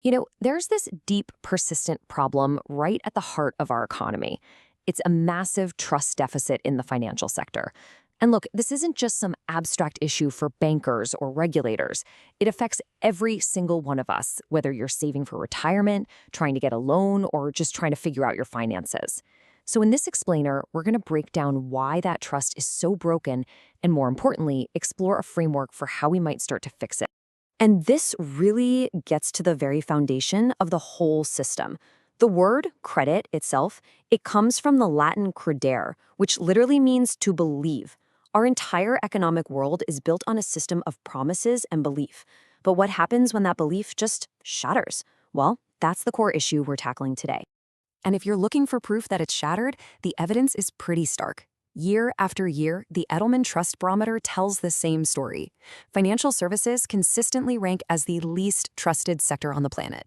There's this deep, persistent problem right at the heart of our economy. It's a massive trust deficit in the financial sector. And look, this isn't just some abstract issue for bankers or regulators. It affects every single one of us, whether you're saving for retirement, trying to get a loan, or just trying to figure out your finances. So in this explainer, we're going to break down why that trust is so broken and, more importantly, explore a framework for how we might start to fix it. And this really gets to the very foundation of the whole system. The word credit itself, it comes from the Latin credere, which literally means to believe. Our entire economic world is built on a system of promises and belief. But what happens when that belief just shatters? Well, that's the core issue we're tackling today. And if you're looking for proof that it's shattered, the evidence is pretty stark. Year after year, the Edelman Trust Barometer tells the same story. Financial services consistently rank as the least trusted sector on the planet.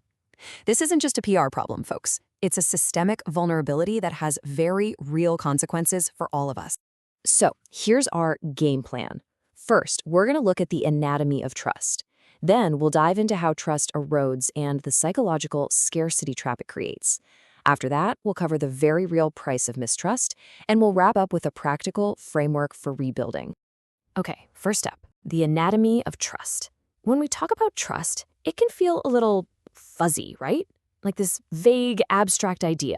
This isn't just a PR problem, folks. It's a systemic vulnerability that has very real consequences for all of us. So, here's our game plan. First, we're going to look at the anatomy of trust. Then, we'll dive into how trust erodes and the psychological scarcity trap it creates. After that, we'll cover the very real price of mistrust, and we'll wrap up with a practical framework for rebuilding. Okay, first up, the anatomy of trust. When we talk about trust, it can feel a little fuzzy, right? Like this vague, abstract idea.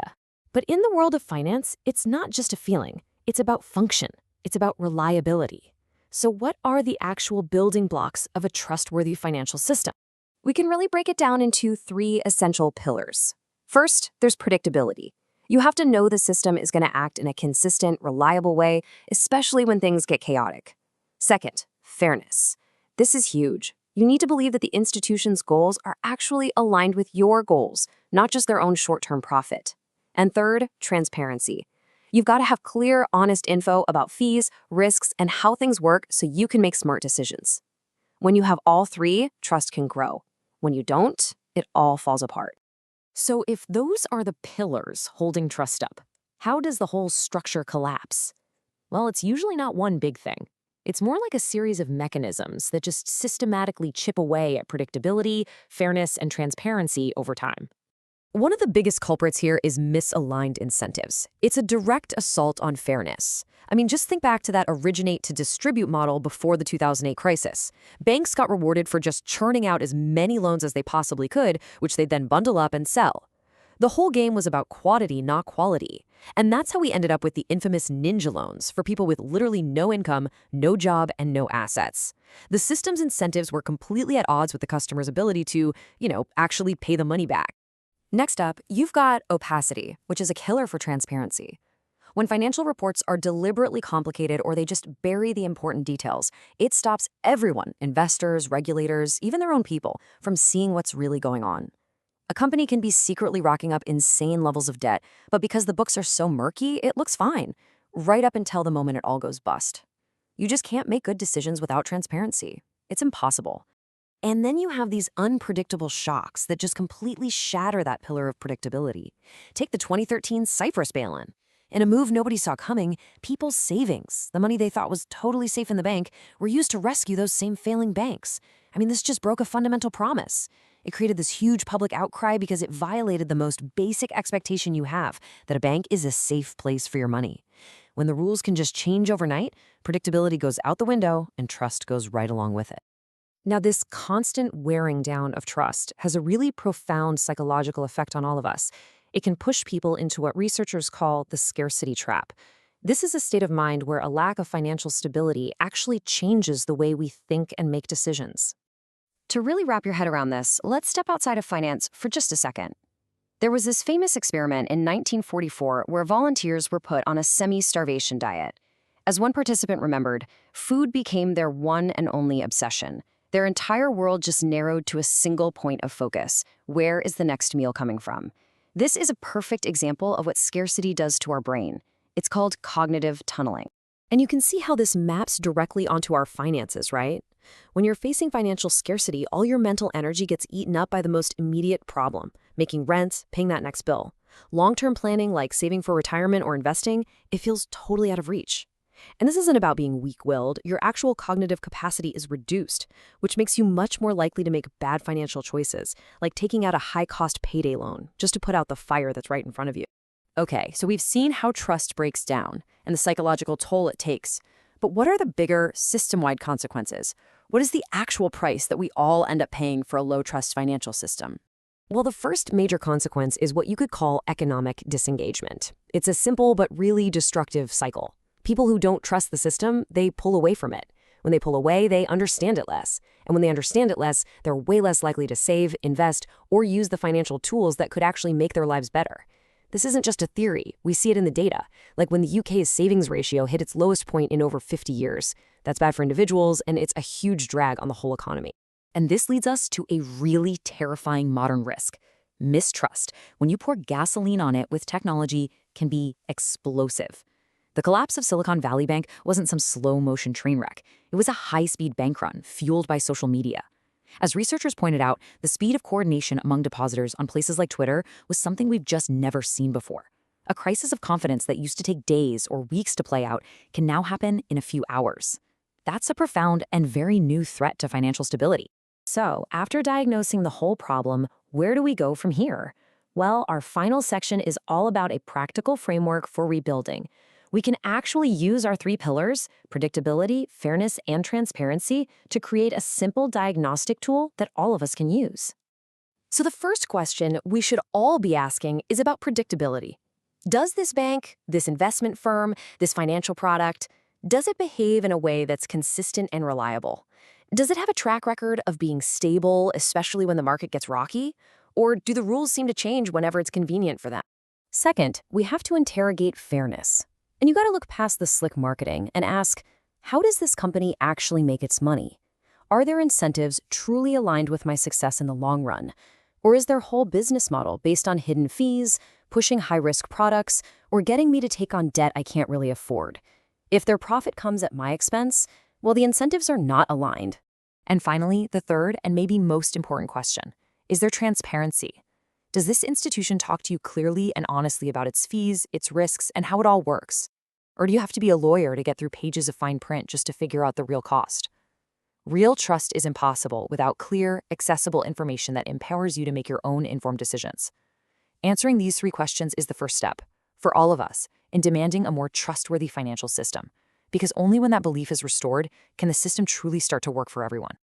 But in the world of finance, it's not just a feeling. It's about function. It's about reliability. So what are the actual building blocks of a trustworthy financial system? We can really break it down into three essential pillars. First, there's predictability. You have to know the system is going to act in a consistent, reliable way, especially when things get chaotic. Second, fairness. This is huge. You need to believe that the institution's goals are actually aligned with your goals, not just their own short-term profit. And third, transparency. You've got to have clear, honest info about fees, risks, and how things work so you can make smart decisions. When you have all three, trust can grow. When you don't, it all falls apart. So if those are the pillars holding trust up, how does the whole structure collapse? Well, it's usually not one big thing. It's more like a series of mechanisms that just systematically chip away at predictability, fairness, and transparency over time. One of the biggest culprits here is misaligned incentives. It's a direct assault on fairness. I mean, just think back to that originate to distribute model before the 2008 crisis. Banks got rewarded for just churning out as many loans as they possibly could, which they'd then bundle up and sell. The whole game was about quantity, not quality. And that's how we ended up with the infamous ninja loans for people with literally no income, no job, and no assets. The system's incentives were completely at odds with the customer's ability to, actually pay the money back. Next up, you've got opacity, which is a killer for transparency. When financial reports are deliberately complicated or they just bury the important details, it stops everyone, investors, regulators, even their own people, from seeing what's really going on. A company can be secretly racking up insane levels of debt, but because the books are so murky, it looks fine, right up until the moment it all goes bust. You just can't make good decisions without transparency. It's impossible. And then you have these unpredictable shocks that just completely shatter that pillar of predictability. Take the 2013 Cyprus bail-in. In a move nobody saw coming, people's savings, the money they thought was totally safe in the bank, were used to rescue those same failing banks. I mean, this just broke a fundamental promise. It created this huge public outcry because it violated the most basic expectation you have, that a bank is a safe place for your money. When the rules can just change overnight, predictability goes out the window and trust goes right along with it. Now, this constant wearing down of trust has a really profound psychological effect on all of us. It can push people into what researchers call the scarcity trap. This is a state of mind where a lack of financial stability actually changes the way we think and make decisions. To really wrap your head around this, let's step outside of finance for just a second. There was this famous experiment in 1944 where volunteers were put on a semi-starvation diet. As one participant remembered, food became their one and only obsession. Their entire world just narrowed to a single point of focus. Where is the next meal coming from? This is a perfect example of what scarcity does to our brain. It's called cognitive tunneling. And you can see how this maps directly onto our finances, right? When you're facing financial scarcity, all your mental energy gets eaten up by the most immediate problem, making rent, paying that next bill. Long-term planning like saving for retirement or investing, it feels totally out of reach. And this isn't about being weak-willed. Your actual cognitive capacity is reduced, which makes you much more likely to make bad financial choices, like taking out a high-cost payday loan just to put out the fire that's right in front of you. Okay, so we've seen how trust breaks down and the psychological toll it takes. But what are the bigger, system-wide consequences? What is the actual price that we all end up paying for a low-trust financial system? Well, the first major consequence is what you could call economic disengagement. It's a simple but really destructive cycle. People who don't trust the system, they pull away from it. When they pull away, they understand it less. And when they understand it less, they're way less likely to save, invest, or use the financial tools that could actually make their lives better. This isn't just a theory. We see it in the data. Like when the UK's savings ratio hit its lowest point in over 50 years. That's bad for individuals, and it's a huge drag on the whole economy. And this leads us to a really terrifying modern risk. Mistrust, when you pour gasoline on it with technology, can be explosive. The collapse of Silicon Valley Bank wasn't some slow-motion train wreck. It was a high-speed bank run fueled by social media. As researchers pointed out, the speed of coordination among depositors on places like Twitter was something we've just never seen before. A crisis of confidence that used to take days or weeks to play out can now happen in a few hours. That's a profound and very new threat to financial stability. So, after diagnosing the whole problem, where do we go from here? Well, our final section is all about a practical framework for rebuilding. We can actually use our 3 pillars, predictability, fairness, and transparency, to create a simple diagnostic tool that all of us can use. So the first question we should all be asking is about predictability. Does this bank, this investment firm, this financial product, does it behave in a way that's consistent and reliable? Does it have a track record of being stable, especially when the market gets rocky? Or do the rules seem to change whenever it's convenient for them? Second, we have to interrogate fairness. And you got to look past the slick marketing and ask, how does this company actually make its money? Are their incentives truly aligned with my success in the long run? Or is their whole business model based on hidden fees, pushing high-risk products, or getting me to take on debt I can't really afford? If their profit comes at my expense, well, the incentives are not aligned. And finally, the third and maybe most important question, is there transparency? Does this institution talk to you clearly and honestly about its fees, its risks, and how it all works? Or do you have to be a lawyer to get through pages of fine print just to figure out the real cost? Real trust is impossible without clear, accessible information that empowers you to make your own informed decisions. Answering these 3 questions is the first step, for all of us, in demanding a more trustworthy financial system. Because only when that belief is restored can the system truly start to work for everyone.